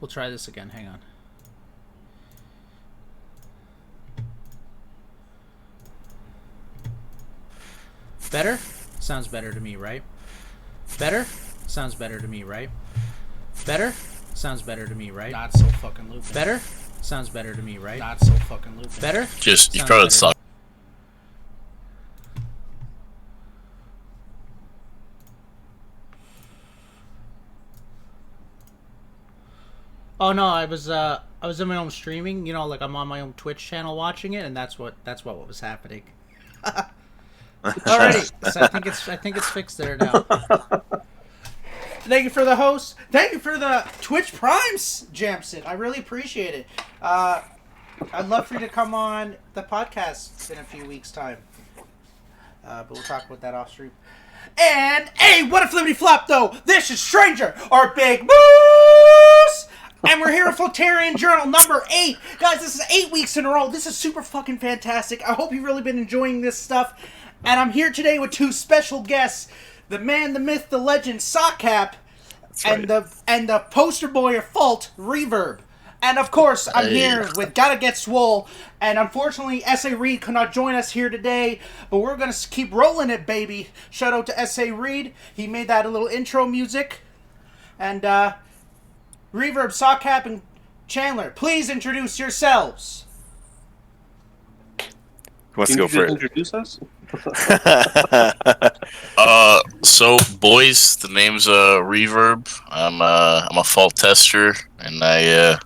We'll try this again. Hang on. Better? Sounds better to me, right? Better? Sounds better to me, right? Better? Sounds better to me, right? Not so fucking looping. Better? Sounds better to me, right? Not so fucking looping. Better? Just, you probably suck. Oh no, I was in my own streaming, you know, like I'm on my own Twitch channel watching it, and that's what was happening. Alrighty, so I think it's fixed there now. Thank you for the host. Thank you for the Twitch Primes, Jamson. I really appreciate it. I'd love for you to come on the podcast in a few weeks' time. But we'll talk about that off stream. And hey, what a flippity flop though! This is Stranger, our big moose. And we're here at Faultarian Journal number 8. Guys, this is 8 weeks in a row. This is super fucking fantastic. I hope you've really been enjoying this stuff. And I'm here today with 2 special guests. The man, the myth, the legend, Sockcap. And the poster boy of Fault, Reverb. And of course, I'm here with Gotta Get Swole. And unfortunately, S.A. Reed could not join us here today. But we're going to keep rolling it, baby. Shout out to S.A. Reed. He made that a little intro music. And, Reverb, Sockcap, and Chandler, please introduce yourselves. Who wants to go first? Introduce us? So boys, the name's Reverb. I'm a fault tester, and I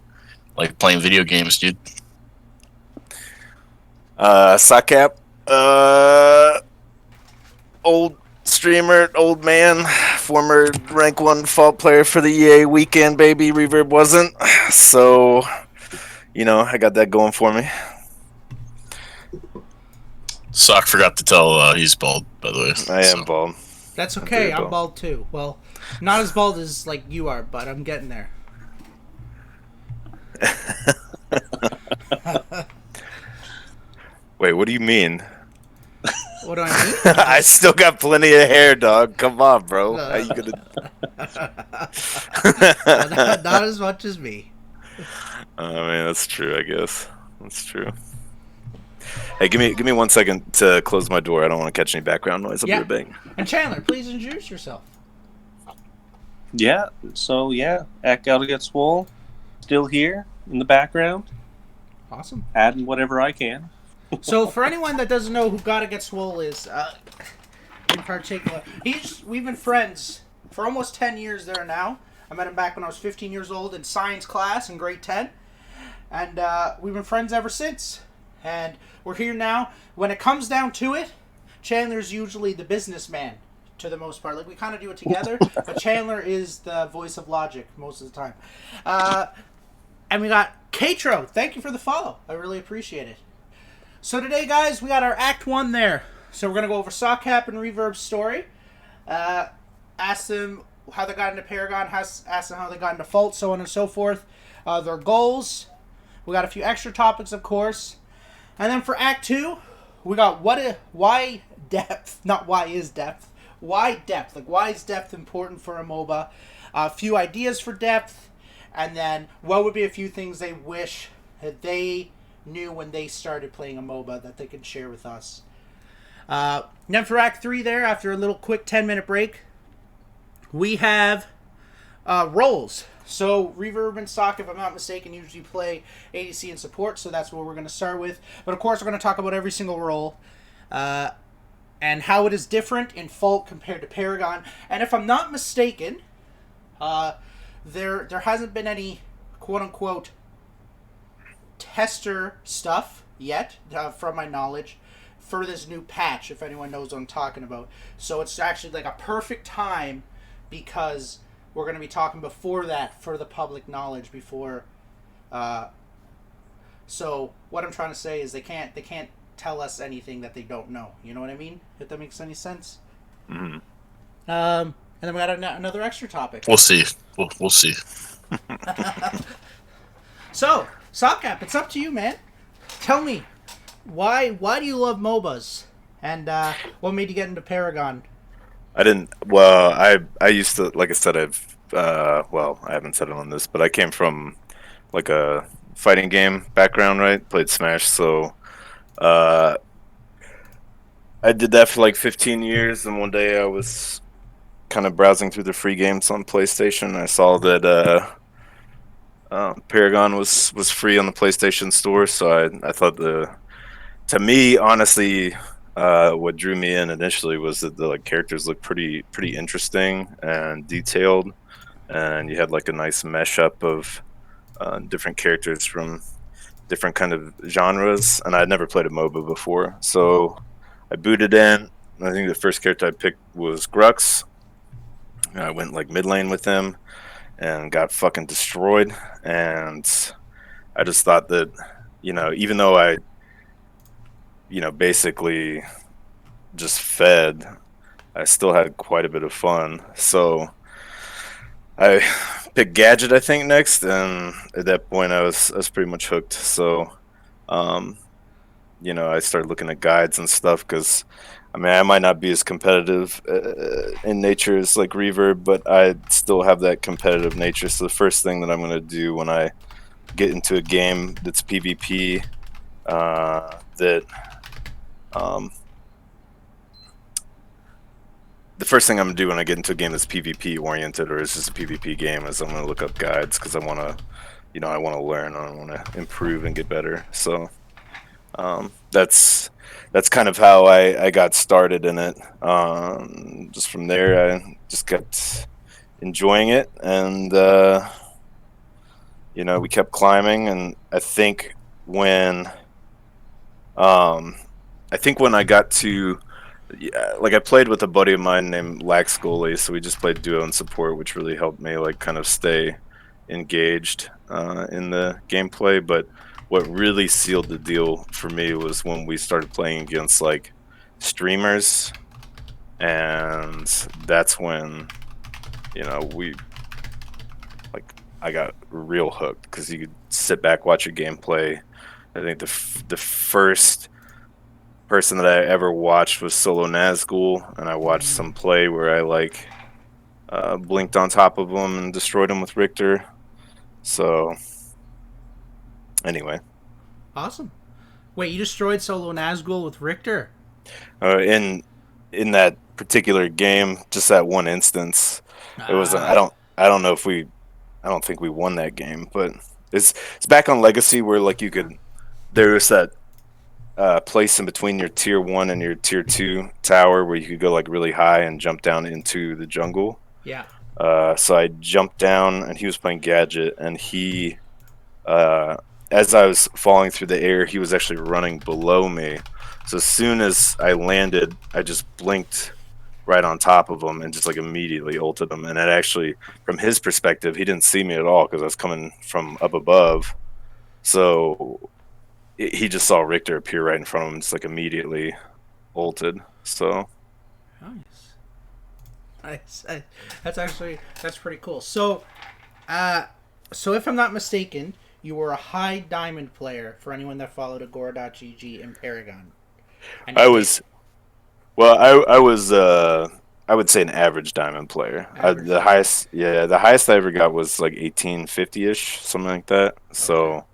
like playing video games, dude. Sockcap, old streamer, old man, former rank 1 fault player for the EA weekend, baby. Reverb wasn't, so you know I got that going for me. Sock forgot to tell he's bald, by the way. I am bald. That's okay. I'm bald too. Well, not as bald as like you are, but I'm getting there. Wait, what do you mean? What do I mean? I still got plenty of hair, dog. Come on, bro. How you gonna? Not as much as me. I mean, that's true. I guess that's true. Hey, give me 1 second to close my door. I don't want to catch any background noise. I'll be right back. And Chandler, please introduce yourself. Yeah, so yeah, at Gotta Get Swole, still here in the background, Awesome. adding whatever I can. So, for anyone that doesn't know who Gotta Get Swole is, in particular, we've been friends for almost 10 years there now. I met him back when I was 15 years old in science class in grade 10. And we've been friends ever since. And we're here now. When it comes down to it, Chandler's usually the businessman, to the most part. Like, we kind of do it together, but Chandler is the voice of logic most of the time. And we got Katro. Thank you for the follow. I really appreciate it. So today, guys, we got our Act 1 there. So we're going to go over Sockcap and Reverb's story. Ask them how they got into Paragon, ask them how they got into Fault, so on and so forth. Their goals. We got a few extra topics, of course. And then for Act 2, we got why depth, not why is depth. Why depth? Like, why is depth important for a MOBA? A few ideas for depth. And then what would be a few things they wish that they knew when they started playing a MOBA that they could share with us. Then for Act 3 there, after a little quick 10-minute break, we have roles. So Reverb and Sock, if I'm not mistaken, usually play ADC and support, so that's what we're going to start with. But of course, we're going to talk about every single role and how it is different in Fault compared to Paragon. And if I'm not mistaken, there hasn't been any quote-unquote tester stuff yet, from my knowledge, for this new patch, if anyone knows what I'm talking about. So it's actually like a perfect time, because we're going to be talking before that for the public knowledge before. So what I'm trying to say is they can't tell us anything that they don't know. You know what I mean? If that makes any sense. Mm-hmm. And then we got another extra topic. We'll see. We'll see. So, Sockcap, it's up to you, man. Tell me, why do you love MOBAs? And what made you get into Paragon? I didn't. Well, I used to, like I said, I haven't said it on this, but I came from like a fighting game background, right? Played Smash, so uh, I did that for like 15 years. And one day I was kind of browsing through the free games on PlayStation. I saw that Paragon was free on the PlayStation Store, so I thought to me, honestly, what drew me in initially was that the like characters looked pretty interesting and detailed, and you had like a nice mesh up of different characters from different kind of genres. And I'd never played a MOBA before, so I booted in. I think the first character I picked was Grux. And I went like mid lane with him and got fucking destroyed. And I just thought that, even though I, basically just fed, I still had quite a bit of fun. So I picked Gadget, I think, next, and at that point I was pretty much hooked. So, um, I started looking at guides and stuff because, I mean, I might not be as competitive in nature as like Reverb, but I still have that competitive nature. So the first thing that I'm gonna do when I get into a game that's PvP, that um, the first thing I'm gonna do when I get into a game that's PvP oriented or is just a PvP game is I'm gonna look up guides because I wanna, I want to learn, I want to improve and get better. So that's kind of how I got started in it. Just from there, I just kept enjoying it, and we kept climbing. And when I think when I got to, yeah, like I played with a buddy of mine named Lax Goalie, so we just played duo and support, which really helped me like kind of stay engaged in the gameplay. But what really sealed the deal for me was when we started playing against like streamers, and that's when we like I got real hooked because you could sit back, watch a gameplay. I think the first person that I ever watched was Solo Nazgul, and I watched some play where I like blinked on top of him and destroyed him with Richter. So anyway, Awesome. Wait, you destroyed Solo Nazgul with Richter? In that particular game, just that one instance, it was Ah, I don't know if I don't think we won that game, but it's back on Legacy where like there was that place in between your tier 1 and your tier 2 tower where you could go like really high and jump down into the jungle. yeah. So I jumped down, and he was playing Gadget, and uh, as I was falling through the air, he was actually running below me. So as soon as I landed, I just blinked right on top of him and just like immediately ulted him. And it actually, from his perspective, he didn't see me at all because I was coming from up above. So he just saw Richter appear right in front of him, just like immediately ulted. So Nice. Nice. That's pretty cool. So if I'm not mistaken, you were a high diamond player for anyone that followed Agora.gg and Paragon. And I was, well, I was, I would say an average diamond player. Average The diamond. highest, yeah, the highest I ever got was like 1850-ish, something like that. So,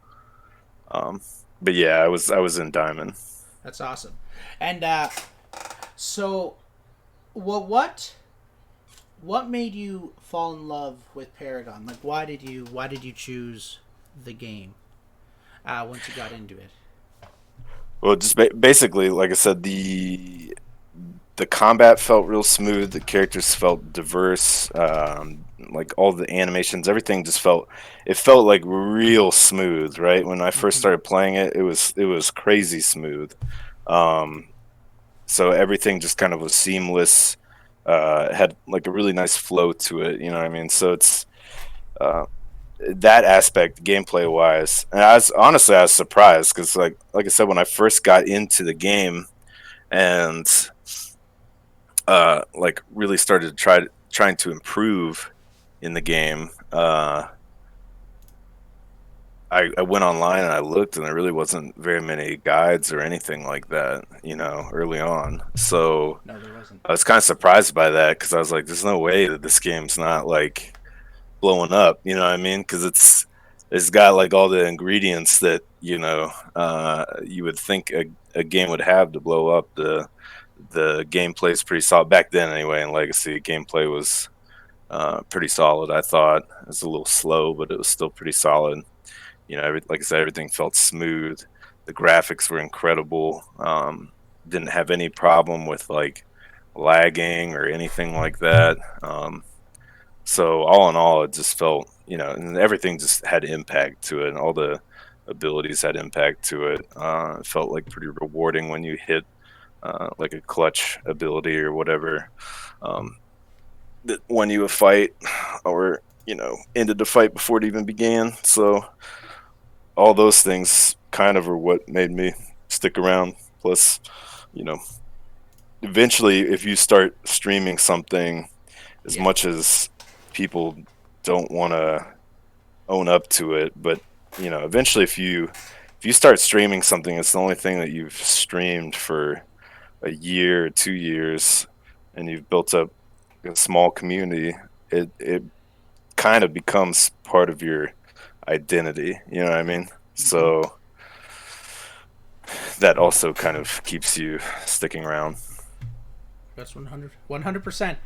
um, but yeah, I was in diamond. That's awesome. And so what made you fall in love with Paragon? Like why did you choose the game once you got into it? Well, just basically, like I said, the combat felt real smooth. The characters felt diverse. Like all the animations, everything just felt like real smooth. Right when I first Hmm. started playing it, it was crazy smooth. Um, so everything just kind of was seamless. Had like a really nice flow to it. You know what I mean? So it's uh, that aspect, gameplay wise. And I was surprised because like I said, when I first got into the game and like really started to trying to improve in the game, I went online and I looked, and there really wasn't very many guides or anything like that, early on. So No, there wasn't. I was kind of surprised by that because I was like, "There's no way that this game's not like blowing up." You know what I mean? Because it's got like all the ingredients that you would think a game would have to blow up. The gameplay is pretty solid back then, anyway. In Legacy, gameplay was pretty solid. I thought it was a little slow, but it was still pretty solid. Like I said, everything felt smooth. The graphics were incredible. Didn't have any problem with like lagging or anything like that. So all in all, it just felt, and everything just had impact to it, and all the abilities had impact to it. It felt like pretty rewarding when you hit like a clutch ability or whatever. That won you a fight, or ended the fight before it even began. So all those things kind of are what made me stick around. Plus, you know, eventually, if you start streaming something, as much as people don't want to own up to it, but eventually, if you start streaming something, it's the only thing that you've streamed for a year or 2 years, and you've built up a small community. It kind of becomes part of your identity. You know what I mean? So that also kind of keeps you sticking around. That's 100%.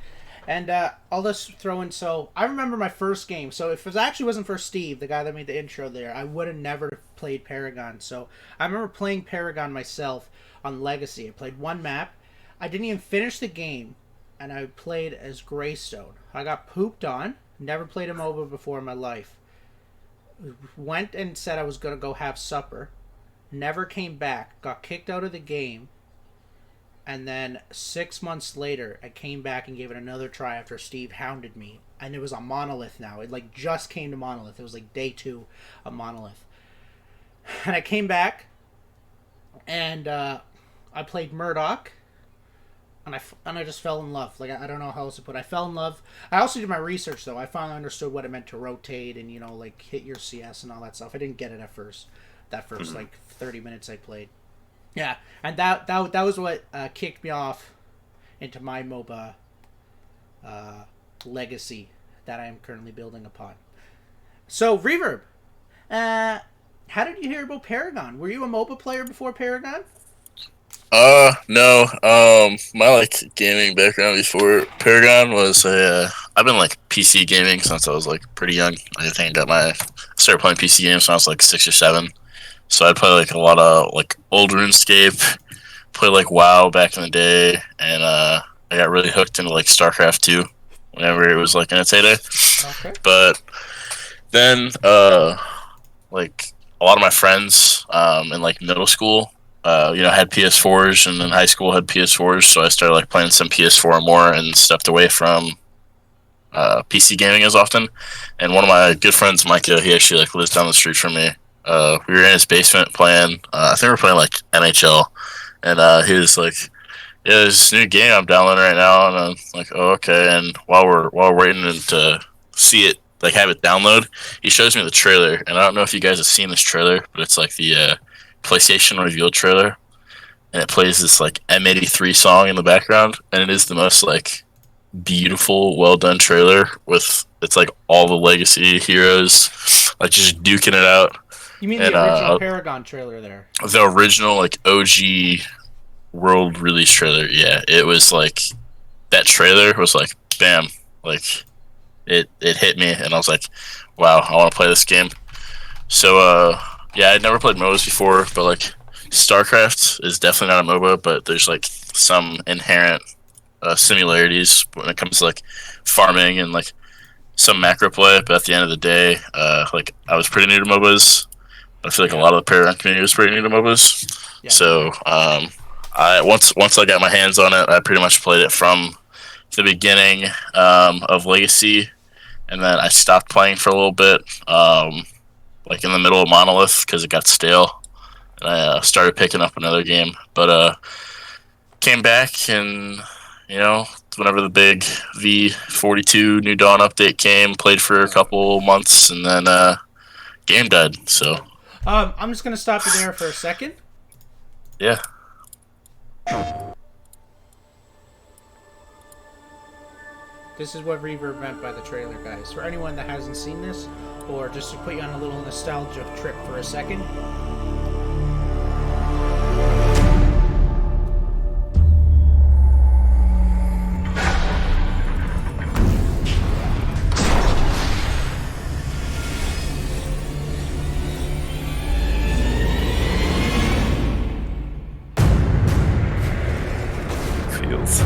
And I'll just throw in, so I remember my first game. So if it actually wasn't for Steve, the guy that made the intro there, I would have never played Paragon. So I remember playing Paragon myself on Legacy. I played one map. I didn't even finish the game, and I played as Greystone. I got pooped on. Never played a MOBA before in my life. Went and said I was going to go have supper. Never came back. Got kicked out of the game. And then 6 months later, I came back and gave it another try after Steve hounded me. And it was on Monolith now. It like just came to Monolith. It was like day 2 of Monolith. And I came back, and I played Murdoch. And I just fell in love. Like, I don't know how else to put it. I fell in love. I also did my research, though. I finally understood what it meant to rotate and, like, hit your CS and all that stuff. I didn't get it at first. That first, like, 30 minutes I played. Yeah, and that was what kicked me off into my MOBA legacy that I am currently building upon. So, Reverb, how did you hear about Paragon? Were you a MOBA player before Paragon? No. My like gaming background before Paragon was I've been like PC gaming since I was like pretty young. I think I started playing PC games when I was like 6 or 7. So I'd play like a lot of like old RuneScape, play like WoW back in the day, and I got really hooked into like StarCraft 2 whenever it was like in its heyday. Okay. But then like a lot of my friends in like middle school had PS4s, and in high school had PS4s, so I started like playing some PS4 more and stepped away from PC gaming as often. And one of my good friends, Micah, he actually like lives down the street from me. We were in his basement playing. I think we were playing like NHL, and he was like, "Yeah, there's this new game I'm downloading right now," and I'm like, "Oh, okay." And while we're waiting to see it, like have it download, he shows me the trailer, and I don't know if you guys have seen this trailer, but it's like the PlayStation reveal trailer, and it plays this like M83 song in the background, and it is the most like beautiful, well done trailer with it's like all the legacy heroes like just duking it out. You mean the original Paragon trailer there? The original like OG world release trailer, yeah. It was like that trailer was like bam, like it hit me, and I was like, wow, I want to play this game. So yeah, I'd never played MOBAs before, but like StarCraft is definitely not a MOBA, but there's like some inherent similarities when it comes to like farming and like some macro play. But at the end of the day, like I was pretty new to MOBAs. I feel like a lot of the Paragon community was pretty new to MOBAs. Yeah. So I once I got my hands on it, I pretty much played it from the beginning of Legacy, and then I stopped playing for a little bit, like in the middle of Monolith because it got stale, and I started picking up another game. But came back, and whenever the big V42 New Dawn update came, played for a couple months, and then game died. So I'm just gonna stop you there for a second. yeah. This is what Reverb meant by the trailer, guys. For anyone that hasn't seen this, or just to put you on a little nostalgia trip for a second. Feels.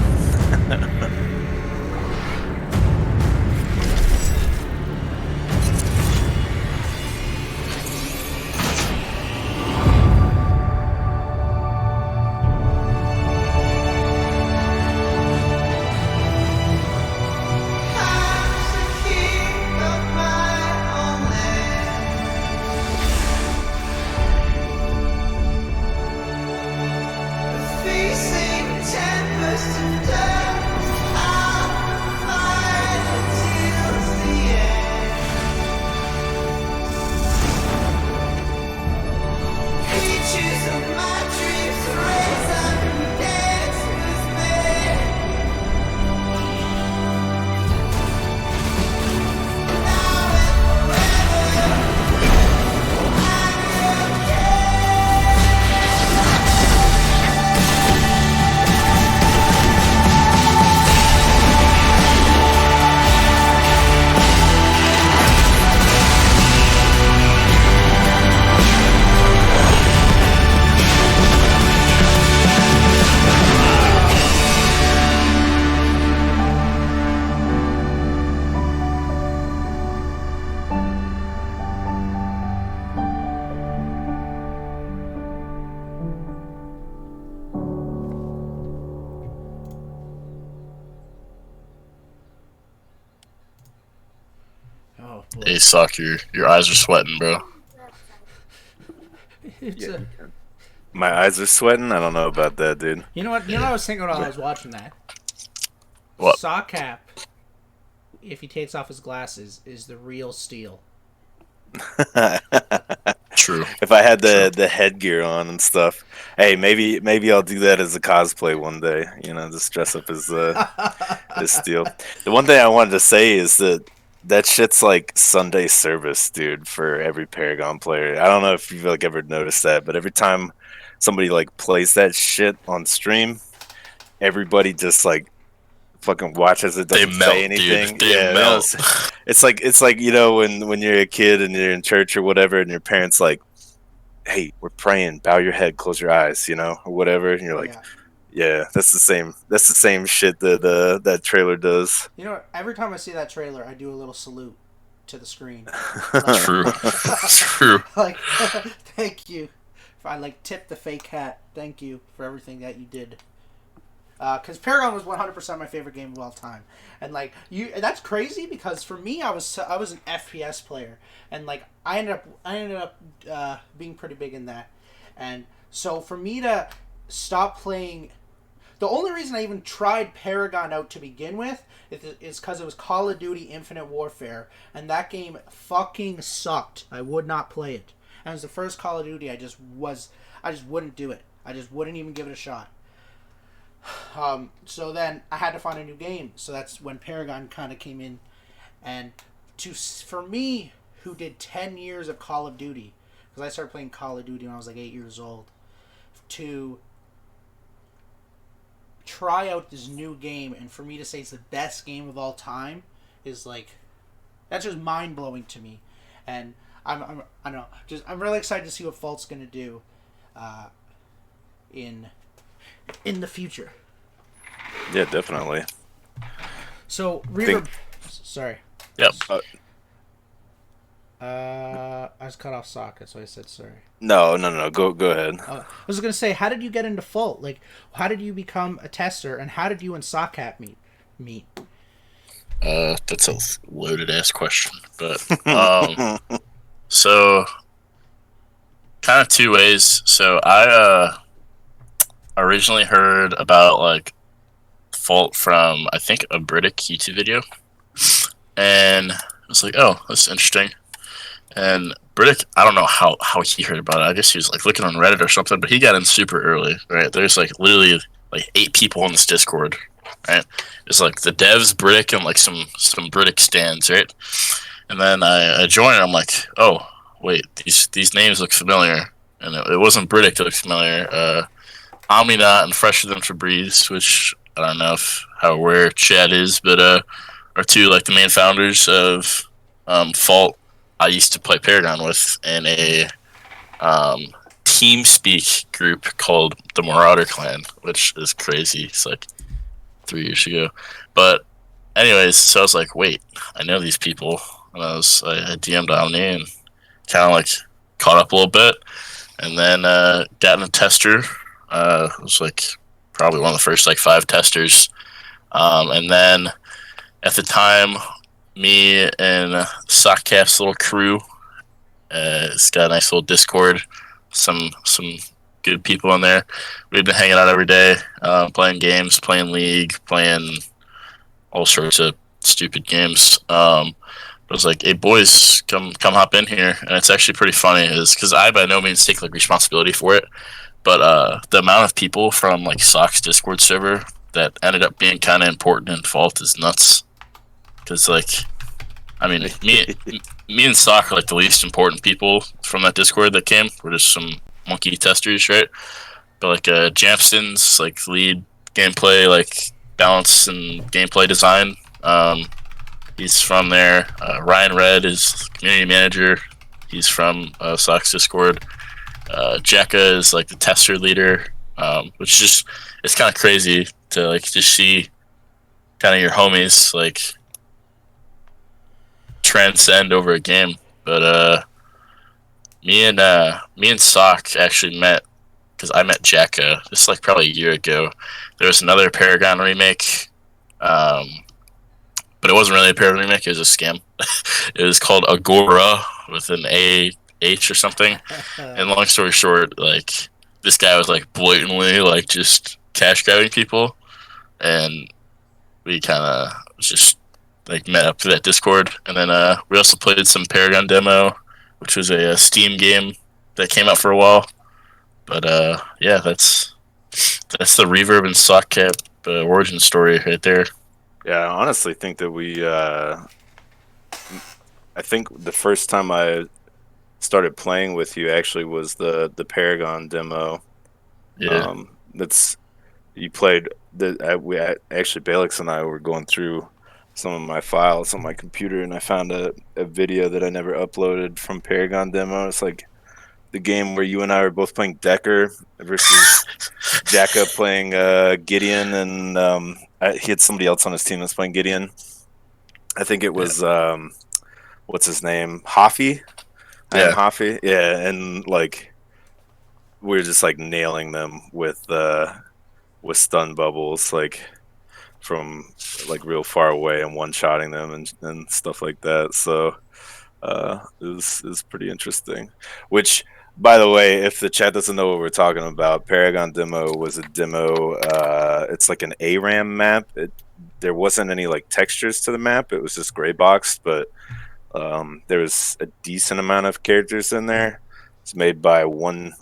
Oh boy. Hey, Sock, your eyes are sweating, bro. It's a, My eyes are sweating. I don't know about that, dude. you know what? You know what I was thinking while I was watching that. What? Sockcap, if he takes off his glasses, is the real Steel. True. If I had the headgear on and stuff, hey, maybe I'll do that as a cosplay one day. You know, just dress up as Steel. The one thing I wanted to say is that shit's like Sunday service, dude, for every Paragon player. I don't know if you've like ever noticed that, but every time somebody like plays that shit on stream, everybody just like fucking watches it, They doesn't melt, say anything. dude. They You melt. know, it's like you know when you're a kid and you're in church or whatever, and your parents like, hey, we're praying, bow your head, close your eyes, you know, or whatever, and you're like, Yeah. yeah, that's the same shit that that trailer does. You know what? Every time I see that trailer, I do a little salute to the screen. True. True. Like, thank you. If I like tip the fake hat, thank you for everything that you did. Because Paragon was 100% my favorite game of all time, and like that's crazy because for me, I was an FPS player, and like I ended up being pretty big in that, and so for me to stop playing, the only reason I even tried Paragon out to begin with is because it was Call of Duty Infinite Warfare, and that game fucking sucked. I would not play it, and it was the first Call of Duty I just wouldn't do it. I just wouldn't even give it a shot. So then I had to find a new game. So that's when Paragon kind of came in, and for me, who did 10 years of Call of Duty, because I started playing Call of Duty when I was like 8 years old, to try out this new game, and for me to say it's the best game of all time is like, that's just mind blowing to me, and I don't know, I'm really excited to see what Fault's gonna do, in the future. Yeah, definitely. So Reverb, sorry. Yep. I was cut off Sock, that's why I said sorry. No. Go ahead. I was gonna say, how did you get into Fault? Like, how did you become a tester, and how did you and Sockcat meet? That's a loaded ass question, but so kind of two ways. So I originally heard about like Fault from I think a British YouTube video, and I was like, oh, that's interesting. And Britick, I don't know how he heard about it. I guess he was like looking on Reddit or something, but he got in super early, right? There's like literally like 8 people in this Discord, right? It's like the devs, Britick, and like some Britick stands, right? And then I joined, and I'm like, oh wait, these names look familiar, and it wasn't Britick that looked familiar. Omninot and Fresher Than Febreze, which I don't know how aware Chad is, but are two like the main founders of Fault. I used to play Paragon with in a TeamSpeak group called the Marauder Clan, which is crazy. It's like 3 years ago. But anyways, so I was like, wait, I know these people. And I DM'd Omni and kind of like caught up a little bit. And then got in a tester. It was like probably one of the first like 5 testers. And then at the time, me and Sockcap's little crew, it's got a nice little Discord, some good people in there. We've been hanging out every day, playing games, playing League, playing all sorts of stupid games. It was like, hey boys, come hop in here, and it's actually pretty funny, is because I by no means take like responsibility for it, but the amount of people from like Sock's Discord server that ended up being kind of important in Fault is nuts. Because like, I mean, me and Sock are like the least important people from that Discord that came. We're just some monkey testers, right? But like Jamson's like lead gameplay, like balance and gameplay design. He's from there. Ryan Red is community manager. He's from Sock's Discord. Jekka is like the tester leader, which just it's kind of crazy to like just see kind of your homies like transcend over a game. But me and Sock actually met because I met Jekka just like probably a year ago. There was another Paragon remake, but it wasn't really a Paragon remake. It was a scam. It was called Agora with an AH or something. And long story short, like this guy was like blatantly like just cash grabbing people, and we kind of just like met up through that Discord. And then we also played some Paragon demo, which was a Steam game that came out for a while. But yeah, that's the Reverb and Sockcap origin story right there. Yeah, I honestly think that I think the first time I started playing with you actually was the Paragon demo. Yeah. That's you played. Actually, Balix and I were going through some of my files on my computer, and I found a video that I never uploaded from Paragon demo. It's like the game where you and I were both playing Decker versus Jacka playing Gideon, and he had somebody else on his team that's playing Gideon. I think it was what's his name, Hoffy. Yeah. Hoffy. Yeah, and like we were just like nailing them with stun bubbles, like from like real far away and one-shotting them and stuff like that. So it was pretty interesting. Which, by the way, if the chat doesn't know what we're talking about, Paragon demo was a demo. It's like an ARAM map. There wasn't any like textures to the map. It was just gray boxed, but there was a decent amount of characters in there. It's made by one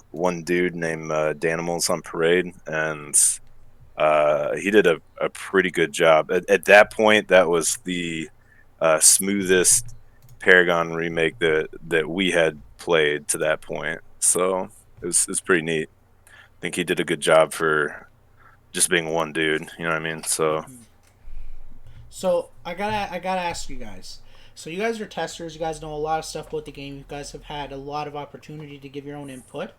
dude named Danimals on Parade, and he did a pretty good job. At that point, that was the smoothest Paragon remake that we had played to that point. So it was pretty neat. I think he did a good job for just being one dude. You know what I mean? So I gotta ask you guys. So you guys are testers. You guys know a lot of stuff about the game. You guys have had a lot of opportunity to give your own input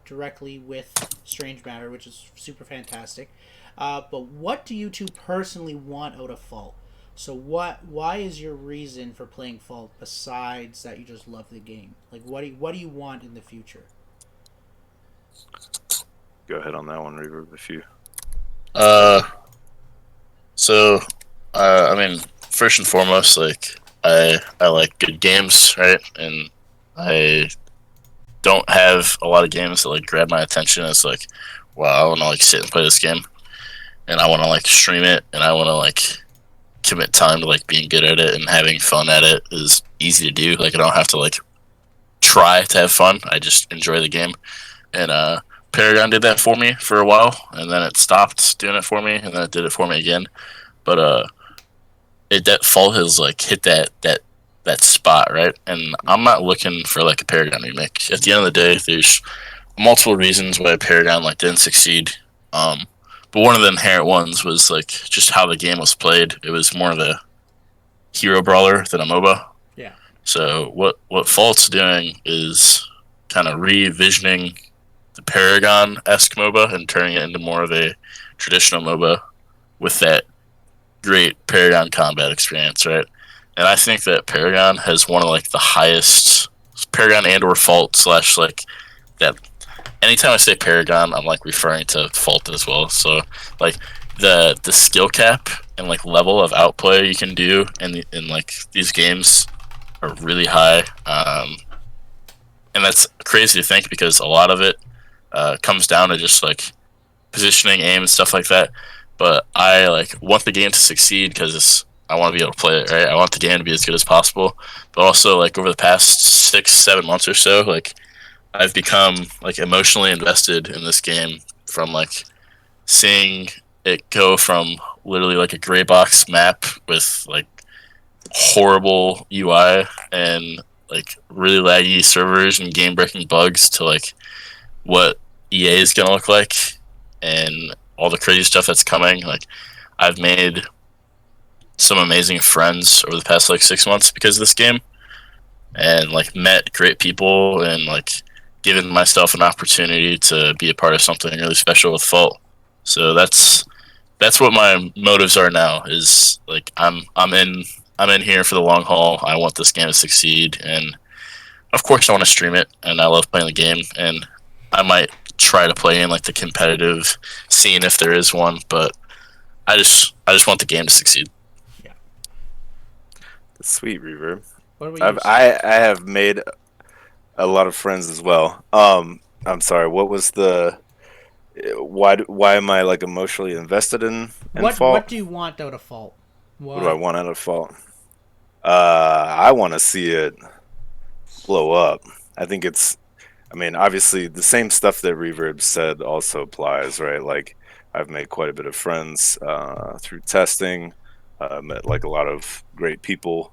directly with Strange Matter, which is super fantastic. But what do you two personally want out of Fault? So why is your reason for playing Fault besides that you just love the game? Like what do you want in the future? Go ahead on that one, Reverb, if you. So I mean, first and foremost, like I like good games, right? And I don't have a lot of games that like grab my attention. It's like, wow, I want to like sit and play this game, and I want to like stream it, and I want to like commit time to like being good at it and having fun at it is easy to do. Like I don't have to like try to have fun. I just enjoy the game. And Paragon did that for me for a while, and then it stopped doing it for me, and then it did it for me again. But that Fault has like hit that spot, right? And I'm not looking for like a Paragon remake. At the end of the day, there's multiple reasons why Paragon like didn't succeed. But one of the inherent ones was like just how the game was played. It was more of a hero brawler than a MOBA. Yeah. So what Fault's doing is kind of revisioning the Paragon-esque MOBA and turning it into more of a traditional MOBA with that great Paragon combat experience, right? And I think that Paragon has one of like the highest Paragon and or Fault / like that. Anytime I say Paragon, I'm like referring to Fault as well. So like the skill cap and like level of outplay you can do in like these games are really high. And that's crazy to think because a lot of it comes down to just like positioning, aim, and stuff like that. But I like want the game to succeed because I want to be able to play it, right? I want the game to be as good as possible. But also like over the past 6-7 months or so, like I've become like emotionally invested in this game from like seeing it go from literally like a gray box map with like horrible UI and like really laggy servers and game breaking bugs to like what EA is gonna look like and all the crazy stuff that's coming. Like I've made some amazing friends over the past like 6 months because of this game and like met great people and like given myself an opportunity to be a part of something really special with Fault. So that's what my motives are now is like I'm in here for the long haul. I want this game to succeed, and of course I want to stream it, and I love playing the game, and I might try to play in like the competitive scene if there is one, but I just want the game to succeed. Yeah. Sweet Reverb. What do we I have made a lot of friends as well. I'm sorry. What was the? Why am I like emotionally invested in Fault? What do you want out of Fault? What do I want out of Fault? I want to see it blow up. I think it's. I mean, obviously, the same stuff that Reverb said also applies, right? Like, I've made quite a bit of friends through testing. Met like a lot of great people.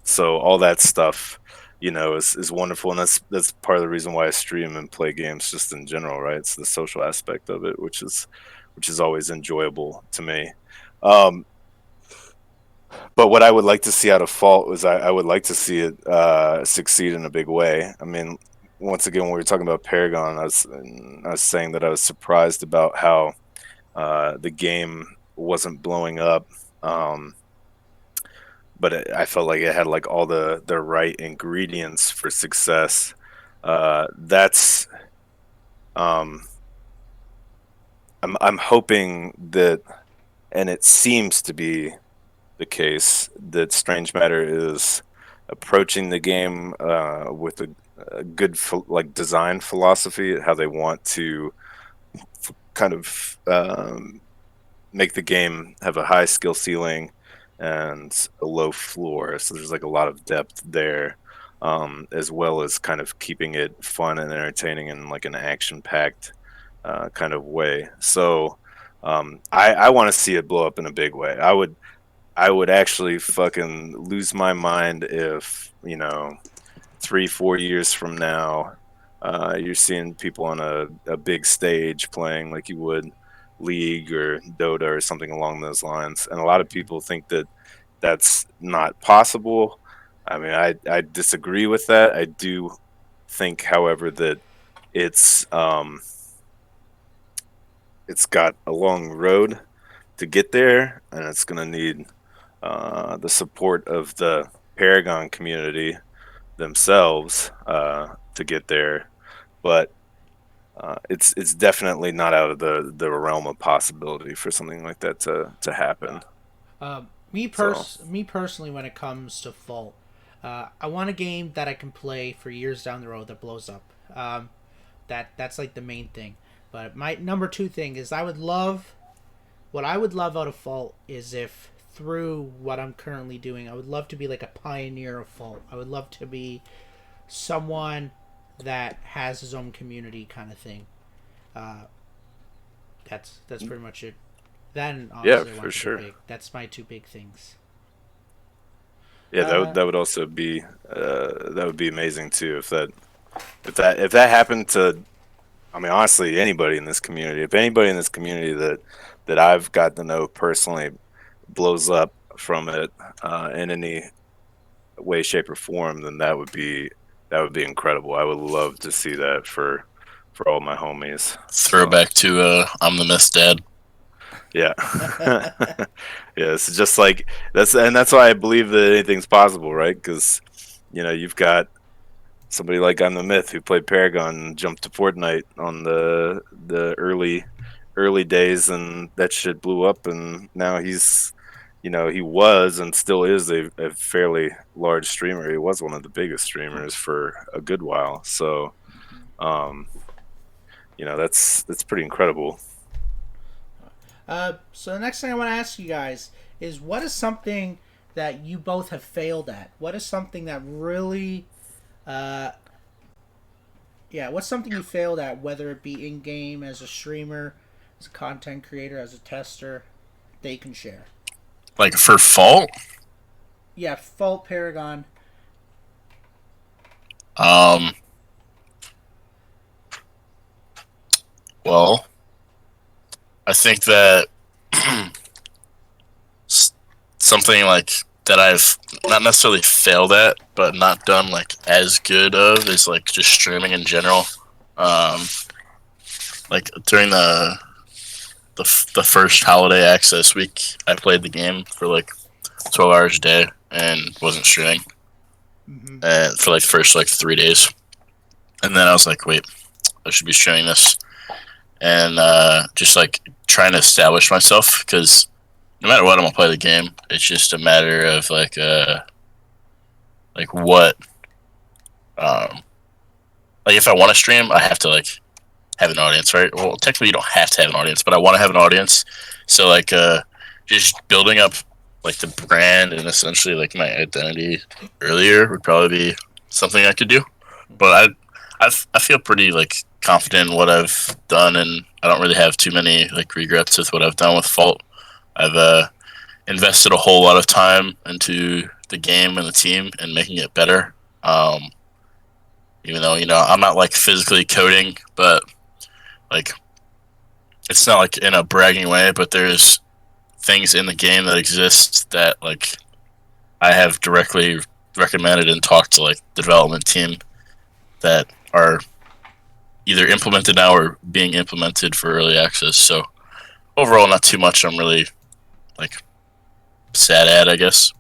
So all that stuff, you know, is wonderful, and that's part of the reason why I stream and play games just in general, right? It's the social aspect of it, which is always enjoyable to me. But what I would like to see out of Fault was I would like to see it succeed in a big way. I mean, once again, when we were talking about Paragon, I was saying that I was surprised about how the game wasn't blowing up. But I felt like it had like all the right ingredients for success. That's I'm hoping that, and it seems to be the case, that Strange Matter is approaching the game with a good like design philosophy, how they want to kind of make the game have a high skill ceiling and a low floor. So there's like a lot of depth there, as well as kind of keeping it fun and entertaining in like an action-packed kind of way. So I want to see it blow up in a big way. I would actually fucking lose my mind if, you know, 3-4 years from now, you're seeing people on a big stage playing like you would League or Dota or something along those lines. And a lot of people think that that's not possible. I mean, I disagree with that. I do think, however, that it's got a long road to get there, and it's going to need the support of the Paragon community themselves to get there. But it's definitely not out of the realm of possibility for something like that to happen. Me personally, when it comes to Fault, I want a game that I can play for years down the road that blows up. That's like the main thing. But my number 2 thing is what I would love out of Fault is if through what I'm currently doing, I would love to be like a pioneer of Fault. I would love to be someone that has his own community kind of thing. That's pretty much it. Then obviously I want for to sure. go big. That's my two big things. Yeah, that would also be that would be amazing too if that happened to, I mean, honestly, anybody in this community. If anybody in this community that I've got to know personally blows up from it in any way, shape, or form, then that would be incredible. I would love to see that for all my homies. So, Throwback to I'm the Myth Dad. yeah, yeah. It's just like that's why I believe that anything's possible, right? Because you've got somebody like I'm the Myth who played Paragon and jumped to Fortnite on the early days, and that shit blew up, and now he's he was and still is a fairly large streamer. He was one of the biggest streamers for a good while. So um that's pretty incredible. So the next thing I want to ask you guys is, what is something that you both have failed at? What is something that really, what's something you failed at, whether it be in game, as a streamer, as a content creator, as a tester, they can share. Like for Fault? Yeah, Fault, Paragon. Well, I think that something like that I've not necessarily failed at, but not done like as good of is like just streaming in general. Like during the first holiday access week, I played the game for like 12 hours a day and wasn't streaming for like the first like 3 days, and then I was like, wait, I should be streaming this, and just like trying to establish myself, because no matter what, I'm gonna play the game. It's just a matter of like what like if I want to stream, I have to like have an audience, right? Well, technically you don't have to have an audience, but I want to have an audience. So like just building up like the brand and essentially like my identity earlier would probably be something I could do. But I feel pretty like confident in what I've done, and I don't really have too many like regrets with what I've done with Fault. I've invested a whole lot of time into the game and the team and making it better. Even though I'm not like physically coding, but like it's not like in a bragging way, but there's things in the game that exist that like I have directly recommended and talked to like the development team that are either implemented now or being implemented for early access. So overall, not too much I'm really like sad at, I guess.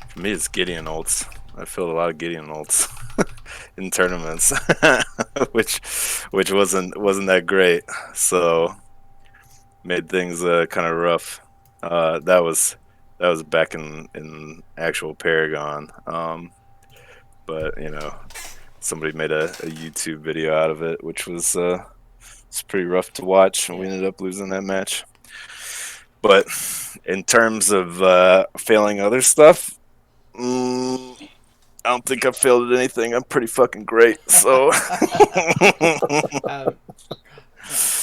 For me, it's Gideon ults. I filled a lot of Gideon ults in tournaments, which wasn't that great. So made things kind of rough. That was back in actual Paragon. But somebody made a YouTube video out of it, which was it's pretty rough to watch, and we ended up losing that match. But in terms of failing other stuff, I don't think I've failed at anything. I'm pretty fucking great. So,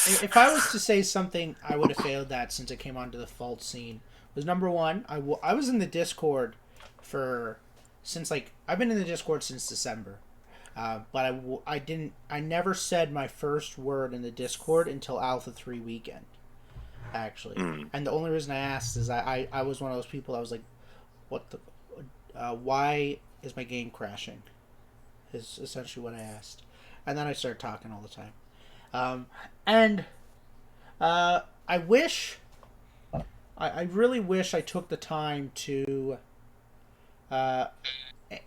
if I was to say something I would have failed at since I came onto the Fault scene, was number one, I was in the Discord since like I've been in the Discord since December, but I never said my first word in the Discord until Alpha 3 weekend, actually. And the only reason I asked is I was one of those people that was like, what the why is my game crashing, is essentially what I asked. And then I started talking all the time. I really wish I took the time to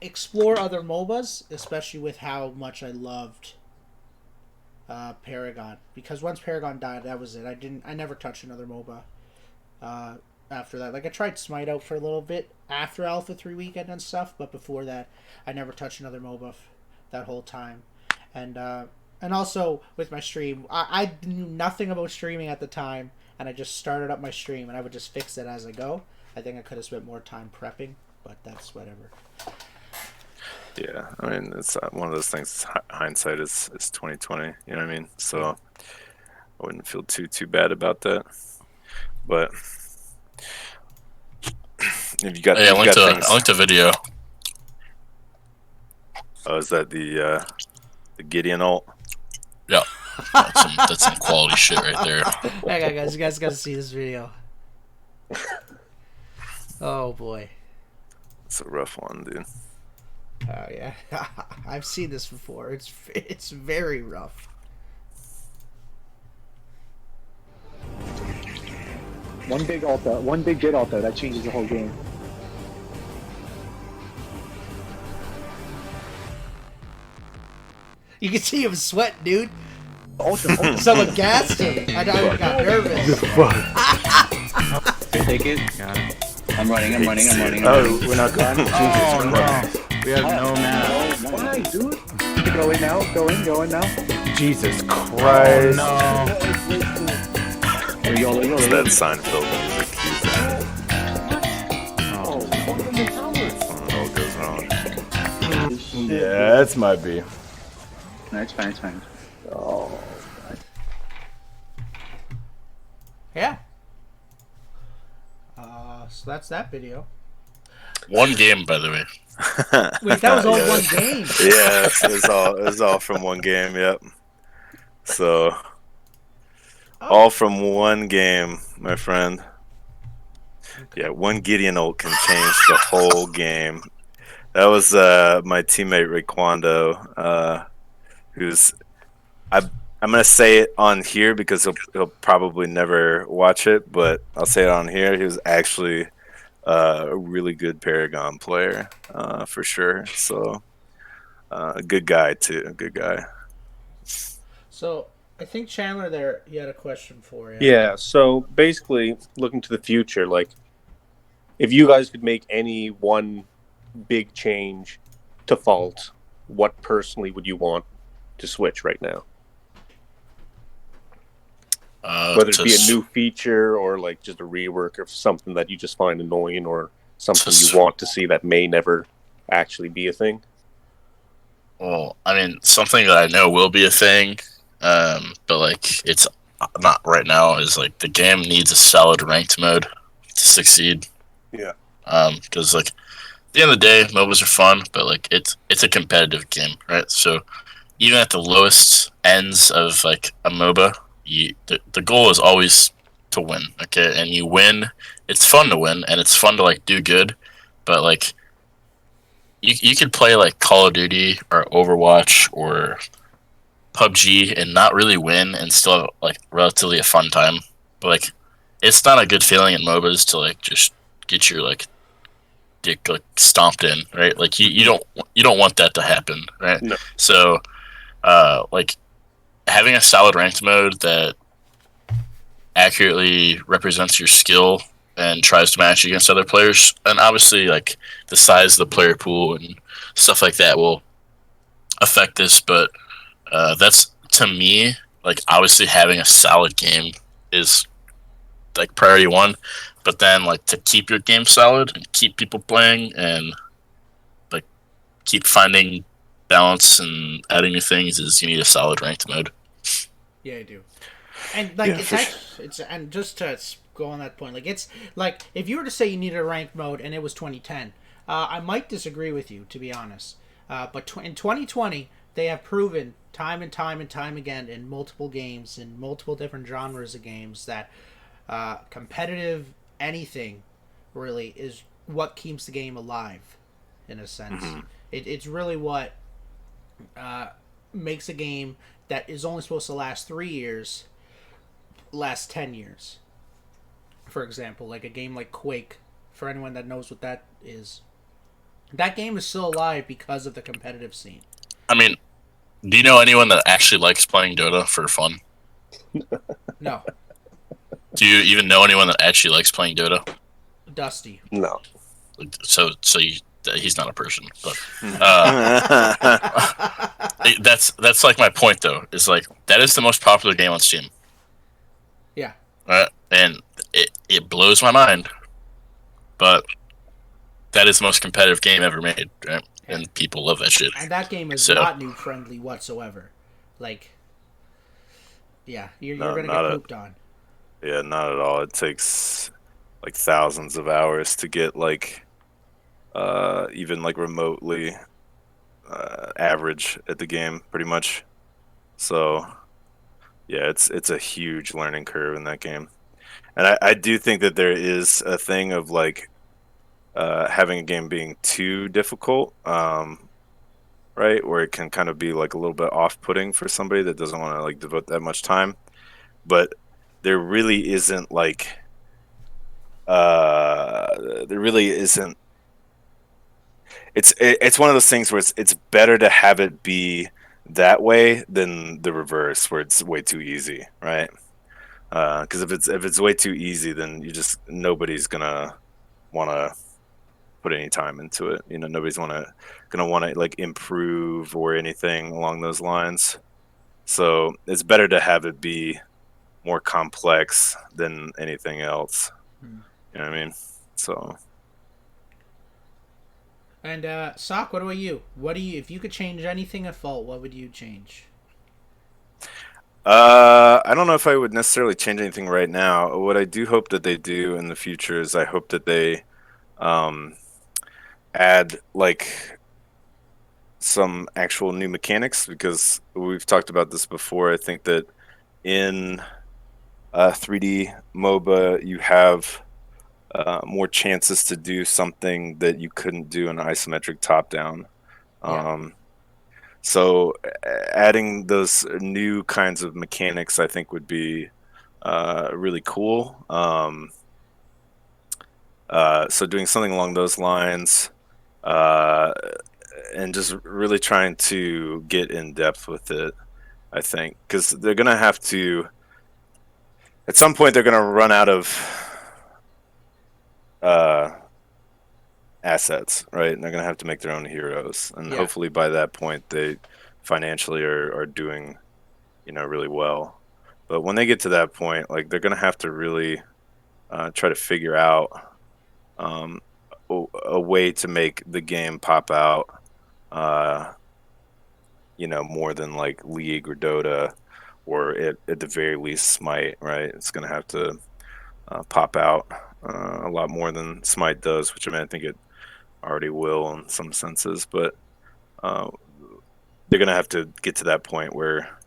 explore other MOBAs, especially with how much I loved Paragon. Because once Paragon died, that was it. I never touched another MOBA after that. Like, I tried Smite out for a little bit after Alpha 3 weekend and stuff, but before that, I never touched another MOBA that whole time. And also, with my stream, I knew nothing about streaming at the time, and I just started up my stream, and I would just fix it as I go. I think I could have spent more time prepping, but that's whatever. Yeah, I mean, it's one of those things. Hindsight is 2020. You know what I mean? So I wouldn't feel too bad about that. But if you got, Hey, I got things. linked a video. Oh, is that the Gideon ult? Yeah, that's some quality shit right there. Hang on, guys. You guys got to see this video. Oh boy. It's a rough one, dude. Oh yeah, I've seen this before. It's very rough. One big ult though, one big good ult though, that changes the whole game. You can see him sweat, dude. Ultra. Someone gassed him. I got nervous. Take it. Got it. I'm running. Oh, we're not going. Oh no. We have no mana. Why, dude? Go in now. Go in now. Jesus Christ. No. There you go. It's that Seinfeld music. All goes wrong. Yeah, that's my B. No, it's fine. Oh. Yeah. So that's that video. One game, by the way. Wait, that was all Yeah. one game. Yeah, it was all from one game. Yep. So all from one game, my friend. Yeah, one Gideon ult can change the whole game. That was my teammate Raquando, who's I'm gonna say it on here because he'll probably never watch it, but I'll say it on here. He was actually a really good Paragon player, for sure. So a good guy too, a good guy. So I think Chandler there, he had a question for you. Yeah, so basically, looking to the future, like, if you guys could make any one big change to Fault, what personally would you want to switch right now? Whether it be a new feature or, like, just a rework of something that you just find annoying or something you want to see that may never actually be a thing? Well, I mean, something that I know will be a thing, but like it's not right now. Is like the game needs a solid ranked mode to succeed. Yeah. Because like at the end of the day, MOBAs are fun, but like it's a competitive game, right? So even at the lowest ends of like a MOBA, the goal is always to win. Okay, and you win. It's fun to win, and it's fun to like do good, but like. You could play like Call of Duty or Overwatch or PUBG and not really win and still have like relatively a fun time. But like, it's not a good feeling in MOBAs to like just get your like dick like stomped in, right? Like you don't want that to happen, right? No. So, like having a solid ranked mode that accurately represents your skill and tries to match against other players, and obviously like the size of the player pool and stuff like that will affect this, but that's to me like obviously having a solid game is like priority one, but then like to keep your game solid and keep people playing and like keep finding balance and adding new things is you need a solid ranked mode. Yeah, I do. And like Yeah, it's and just to go on that point, like it's like if you were to say you needed a ranked mode and it was 2010, I might disagree with you, to be honest. But in 2020, they have proven time and time again in multiple games, in multiple different genres of games, that competitive anything really is what keeps the game alive, in a sense. Mm-hmm. It's really what makes a game that is only supposed to last 3 years last 10 years. For example, like a game like Quake, for anyone that knows what that is, that game is still alive because of the competitive scene. I mean, do you know anyone that actually likes playing Dota for fun? No. Do you even know anyone that actually likes playing Dota? Dusty. No. So he's not a person, but that's like my point though. Is like that is the most popular game on Steam. Yeah. Right, and it blows my mind. But that is the most competitive game ever made, right? And people love that shit. And that game is So- not noob friendly whatsoever. Like, yeah, you're No, gonna not get a- pooped on. Yeah, not at all. It takes like thousands of hours to get like even like remotely average at the game, pretty much. So yeah, it's a huge learning curve in that game, and I do think that there is a thing of like having a game being too difficult, right? Where it can kind of be like a little bit off-putting for somebody that doesn't want to like devote that much time. But there really isn't like there really isn't. It's one of those things where it's better to have it be that way than the reverse, where it's way too easy, right? Because if it's way too easy, then nobody's gonna want to put any time into it. You know, nobody's gonna want to like improve or anything along those lines. So it's better to have it be more complex than anything else. Hmm. You know what I mean? So And Sock, what about you? What do you, if you could change anything at Fault, what would you change? I don't know if I would necessarily change anything right now. What I do hope that they do in the future is I hope that they add like some actual new mechanics, because we've talked about this before. I think that in 3D MOBA you have more chances to do something that you couldn't do in isometric top down. Yeah. So adding those new kinds of mechanics, I think, would be really cool. So doing something along those lines, and just really trying to get in depth with it, I think, because they're gonna have to. At some point, they're gonna run out of assets, right? And they're gonna have to make their own heroes, and Yeah. hopefully by that point they financially are doing, really well. But when they get to that point, like, they're gonna have to really try to figure out a way to make the game pop out, more than like League or Dota, or at the very least Smite, right? It's gonna have to pop out a lot more than Smite does, which, I mean, I think it already will in some senses, but they're gonna have to get to that point where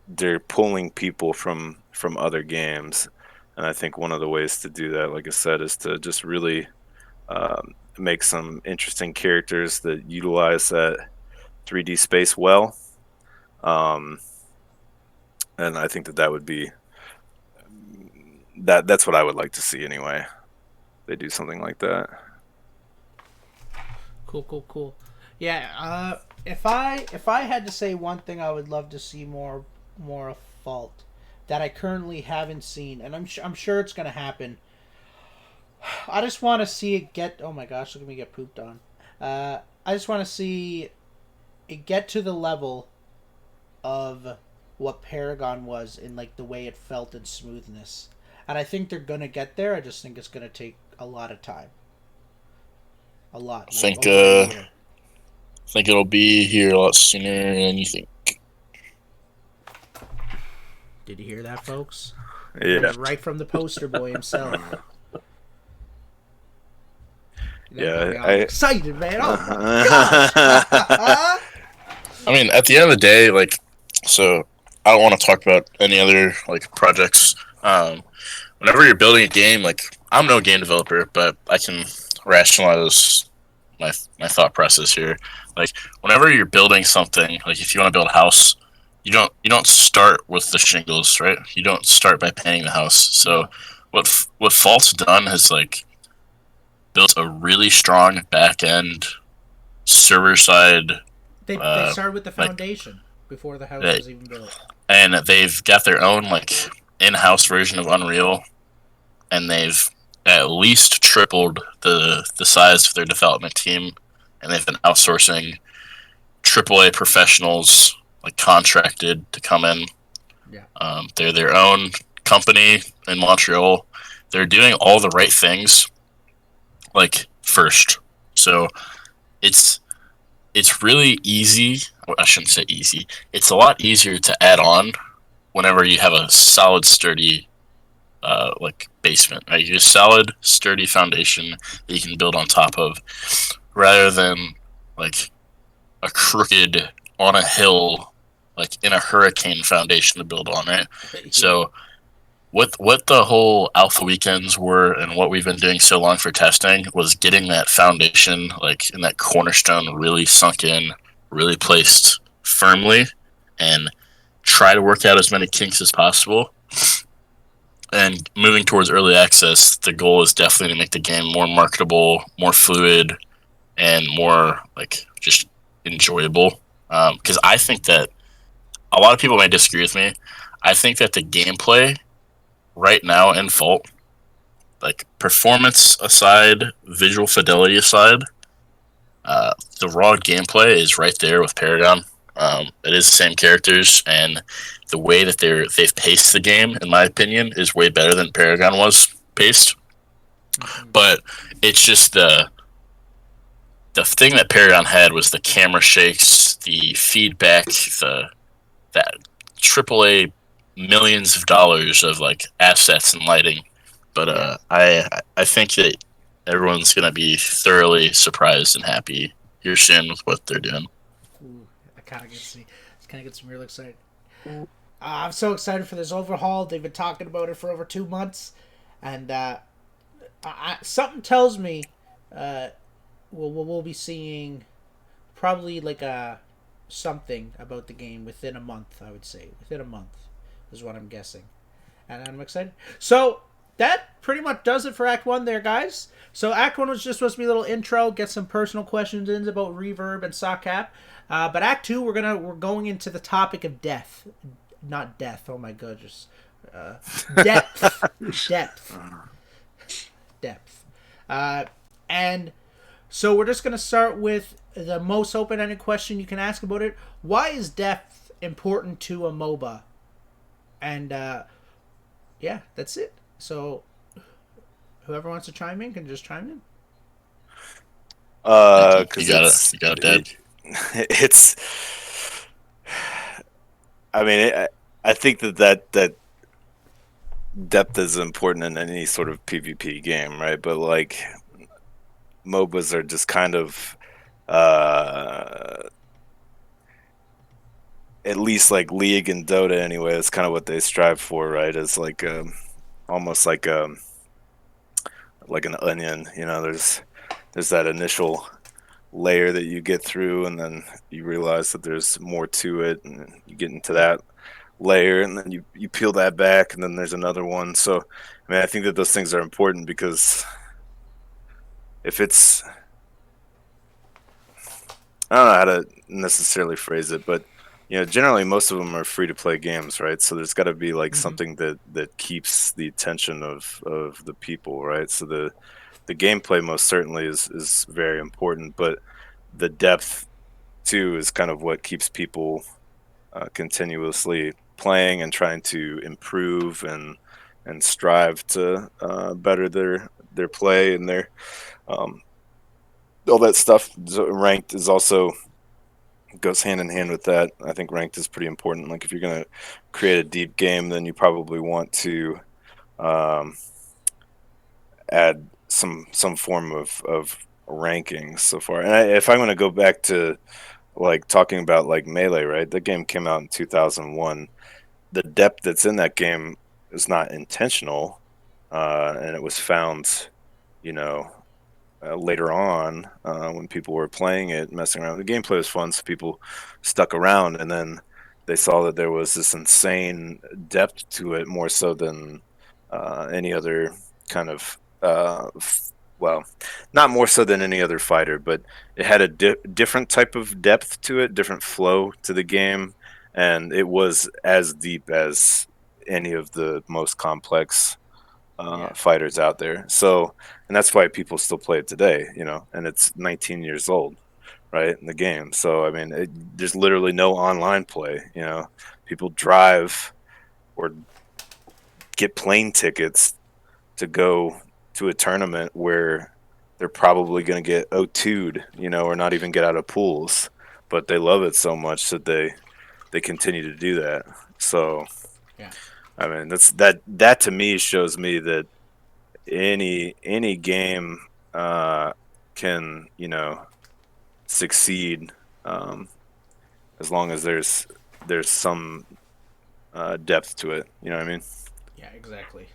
they're pulling people from other games, and I think one of the ways to do that, like I said, is to just really make some interesting characters that utilize that 3D space well, and I think that would be that's what I would like to see anyway. They do something like that. Cool. Yeah. If I had to say one thing, I would love to see more of Fault that I currently haven't seen, and I'm sure it's gonna happen. I just want to see it get. Oh my gosh! Look at me get pooped on. I just want to see it get to the level of what Paragon was in, like, the way it felt and smoothness. And I think they're gonna get there. I just think it's gonna take a lot of time. A lot. I think, over a year. I think it'll be here a lot sooner than you think. Did you hear that, folks? Yeah. Right from the poster boy himself. Yeah, I'm excited, man. Oh my gosh. I mean, at the end of the day, like, so I don't want to talk about any other like projects. Whenever you're building a game, like, I'm no game developer, but I can rationalize my thought process here. Like, whenever you're building something, like if you want to build a house, you don't start with the shingles, right? You don't start by painting the house. So what Fault's done is like built a really strong back end server side. They started with the foundation before the house was even built. And they've got their own like in-house version of Unreal, and they've at least tripled the size of their development team, and they've been outsourcing AAA professionals, like, contracted to come in. Yeah. They're their own company in Montreal, they're doing all the right things, like first. So it's really easy. Well, I shouldn't say easy. It's a lot easier to add on whenever you have a solid, sturdy, like basement. Right, you have a solid, sturdy foundation that you can build on top of, rather than like a crooked on a hill, like in a hurricane foundation to build on. Right, so. What the whole alpha weekends were and what we've been doing so long for testing was getting that foundation, like in that cornerstone, really sunk in, really placed firmly, and try to work out as many kinks as possible. And moving towards early access, the goal is definitely to make the game more marketable, more fluid, and more like just enjoyable. Because I think that a lot of people may disagree with me. I think that the gameplay right now in Fault, like performance aside, visual fidelity aside, the raw gameplay is right there with Paragon. It is the same characters, and the way that they've paced the game, in my opinion, is way better than Paragon was paced. But it's just the thing that Paragon had was the camera shakes, the feedback, that AAA millions of dollars of like assets and lighting. But I think that everyone's gonna be thoroughly surprised and happy here soon with what they're doing. Ooh, I kind of gets me real excited. I'm so excited for this overhaul. They've been talking about it for over 2 months, and something tells me we'll be seeing probably like something about the game within a month. I would say within a month is what I'm guessing, and I'm excited. So that pretty much does it for Act 1 there, guys. So Act 1 was just supposed to be a little intro, get some personal questions in about Reverb and Sockcap. But Act 2, we're going into the topic of death. Not death, oh my goodness. Depth. Depth. And so we're just going to start with the most open-ended question you can ask about it. Why is depth important to a MOBA? And yeah, that's it. So whoever wants to chime in can just chime in. You got it, Dad. It's. I mean, I think that depth is important in any sort of PvP game, right? But like, MOBAs are just kind of, at least like League and Dota anyway. That's kind of what they strive for, right? It's like almost like an onion. You know, there's that initial layer that you get through, and then you realize that there's more to it, and you get into that layer, and then you peel that back, and then there's another one. So, I mean, I think that those things are important because if it's, I don't know how to necessarily phrase it, but you know, generally most of them are free to play games, right? So there's got to be like something that keeps the attention of the people, right? So the gameplay most certainly is very important, but the depth too is kind of what keeps people continuously playing and trying to improve and strive to better their play and their all that stuff. So ranked is also goes hand in hand with that. I think ranked is pretty important. Like if you're going to create a deep game, then you probably want to add some form of ranking so far. And if I'm going to go back to like talking about like Melee, right? That game came out in 2001. The depth that's in that game is not intentional, and it was found, you know, later on when people were playing it, messing around. The gameplay was fun, so people stuck around, and then they saw that there was this insane depth to it, more so than any other kind of well, not more so than any other fighter, but it had a different type of depth to it, different flow to the game, and it was as deep as any of the most complex fighters out there. So, and that's why people still play it today, you know, and it's 19 years old, right, in the game. So, I mean, there's literally no online play, you know. People drive or get plane tickets to go to a tournament where they're probably going to get O2'd, or not even get out of pools, but they love it so much that they continue to do that. So, Yeah. I mean, that to me shows me that any game can succeed, as long as there's some depth to it. You know what I mean? Yeah, exactly.